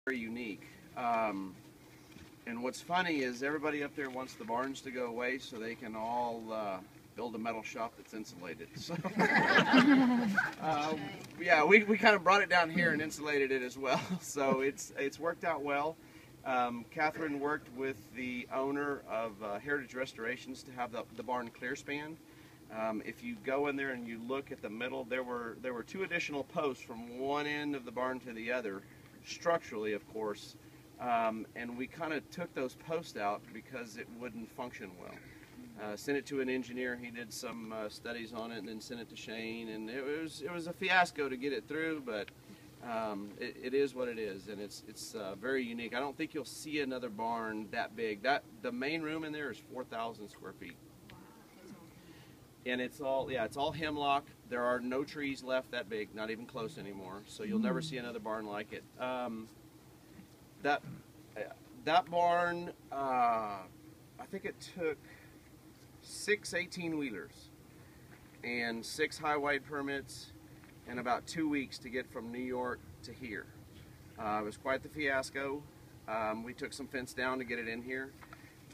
very unique. And what's funny is everybody up there wants the barns to go away so they can all build a metal shop that's insulated. So, yeah, we kind of brought it down here and insulated it as well. So it's worked out well. Catherine worked with the owner of Heritage Restorations to have the barn clear span. If you go in there and you look at the middle, there were 2 additional posts from one end of the barn to the other, structurally, of course. And we kind of took those posts out because it wouldn't function well. Sent it to an engineer. He did some studies on it, and then sent it to Shane. And it was a fiasco to get it through, but it is what it is, and it's very unique. I don't think you'll see another barn that big. The main room in there is 4,000 square feet, and it's all hemlock. There are no trees left that big, not even close anymore. So you'll never see another barn like it. That barn, I think it took 6 18-wheelers and 6 high-wide permits and about 2 weeks to get from New York to here. It was quite the fiasco. We took some fence down to get it in here,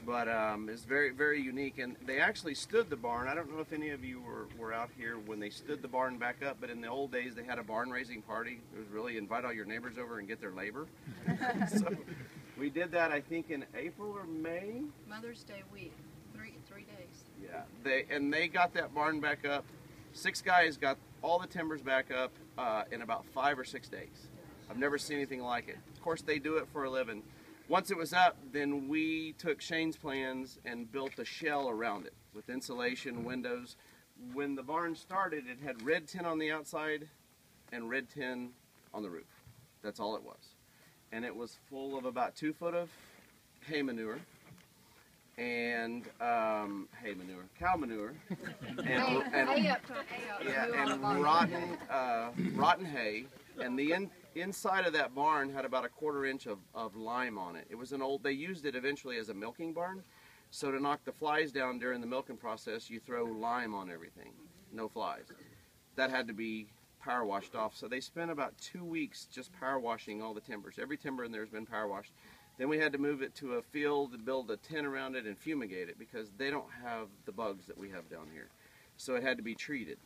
but it's very, very unique. And they actually stood the barn. I don't know if any of you were out here when they stood the barn back up, but in the old days they had a barn raising party. It was really invite all your neighbors over and get their labor. So we did that, I think, in April or May. Mother's Day week, three days. Yeah, they got that barn back up. 6 guys got all the timbers back up in about 5 or 6 days. I've never seen anything like it. Of course, they do it for a living. Once it was up, then we took Shane's plans and built a shell around it with insulation, windows. When the barn started, it had red tin on the outside and red tin on the roof. That's all it was. And it was full of about 2 foot of hay manure and cow manure, and rotten hay. And the inside of that barn had about a 1/4 inch of lime on it. It was they used it eventually as a milking barn. So to knock the flies down during the milking process, you throw lime on everything. No flies. That had to be power washed off. So they spent about 2 weeks just power washing all the timbers. Every timber in there has been power washed. Then we had to move it to a field and build a tent around it and fumigate it because they don't have the bugs that we have down here. So it had to be treated.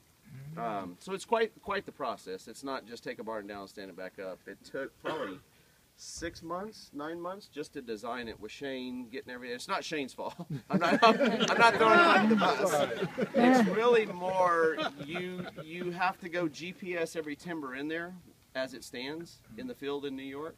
So it's quite the process. It's not just take a barn down and stand it back up. It took probably 6 months, 9 months just to design it with Shane getting everything. It's not Shane's fault. I'm not throwing him under the bus. It's really more you have to go GPS every timber in there as it stands in the field in New York.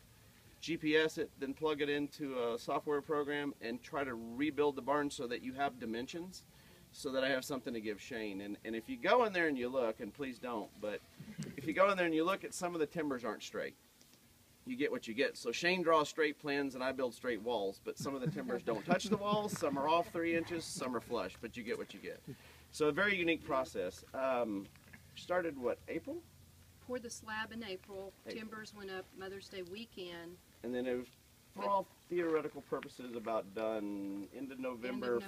GPS it, then plug it into a software program and try to rebuild the barn so that you have dimensions, so that I have something to give Shane. And if you go in there and you look, and please don't, but if you go in there and you look at some of the timbers aren't straight, you get what you get. So Shane draws straight plans and I build straight walls, but some of the timbers don't touch the walls, some are off 3 inches, some are flush, but you get what you get. So a very unique process. Started what, April? Poured the slab in April. Timbers went up Mother's Day weekend. And then it was, for all theoretical purposes, about done end of November,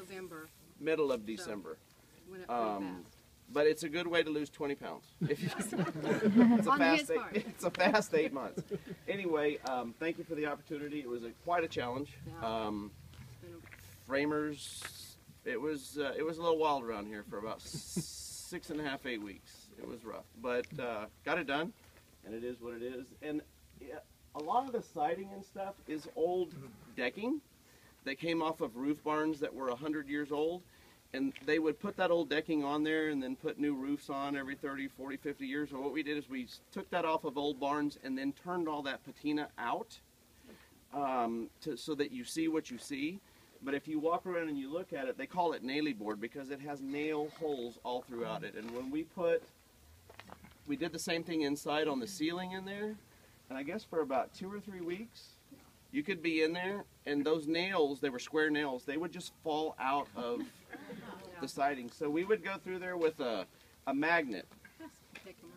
middle of December. So went up pretty fast. But it's a good way to lose 20 pounds. It's a fast 8 months. Anyway, thank you for the opportunity. It was quite a challenge. Framers, it was a little wild around here for about 6.5, 8 weeks. It was rough, but got it done, and it is what it is. And a lot of the siding and stuff is old decking that came off of roof barns that were 100 years old. And they would put that old decking on there and then put new roofs on every 30, 40, 50 years. And what we did is we took that off of old barns and then turned all that patina out so that you see what you see. But if you walk around and you look at it, they call it naily board because it has nail holes all throughout it. And when we did the same thing inside on the ceiling in there. And I guess for about 2 or 3 weeks, you could be in there and those nails, they were square nails, they would just fall out of the siding. So we would go through there with a magnet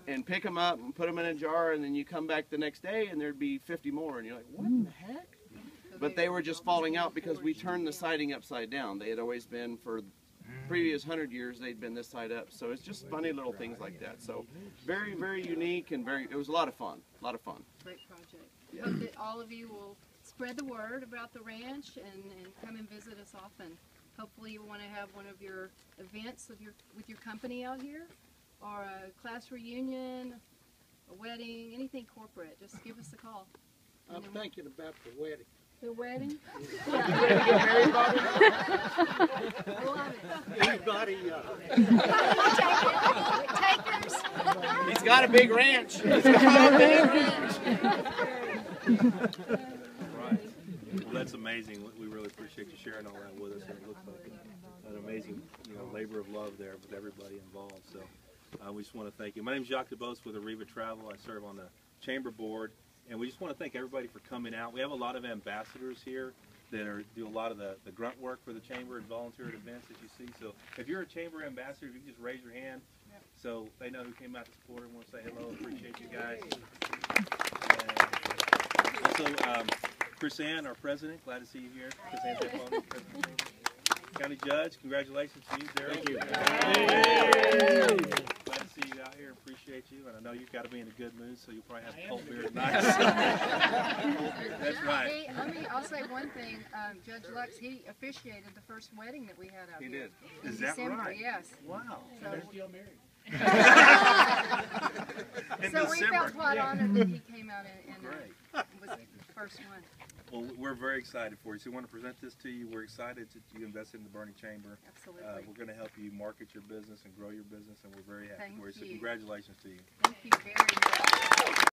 and pick them up and put them in a jar, and then you come back the next day and there'd be 50 more, and you're like, what in the heck? But they were just falling out because we turned the siding upside down. They had always been, for previous 100 years, they'd been this side up. So it's just funny little things like that. So very, very unique, and it was a lot of fun. Great project. hope that all of you will spread the word about the ranch and come and visit us often. Hopefully you want to have one of your events with your company out here, or a class reunion, a wedding, anything corporate. Just give us a call. I'm thinking about the wedding. The wedding? You ready to get married, Bobby? I love it. Anybody? Takers? He's got a big ranch. Right. Well, that's amazing. We really appreciate you sharing all that with us. It looks like an amazing, labor of love there with everybody involved. So we just want to thank you. My name is Jacques DeBose with Arriva Travel. I serve on the chamber board, and we just want to thank everybody for coming out. We have a lot of ambassadors here that do a lot of the grunt work for the chamber and volunteer at events, as you see. So if you're a chamber ambassador, if you can just raise your hand so they know who came out to support and want to say hello. Appreciate you guys. And also, Chris Ann, our president, glad to see you here. Chris Ann, president. County Judge, congratulations to you, Daryl. Thank you. Glad to see you out here. Appreciate you. And I know you've got to be in a good mood, so you'll probably have cold beer tonight. That's right. Hey, I'll say one thing. Judge Lux, he officiated the first wedding that we had out He here. did. Is that December, right? yes. Wow. So, Still married. In so we December. felt quite honored that he came out and Great. was the first one. Well, we're very excited for you. So we want to present this to you. We're excited that you invested in the Boerne Chamber. Absolutely. We're going to help you market your business and grow your business, and we're very happy Thank for you. So you. congratulations to you. Thank you very much.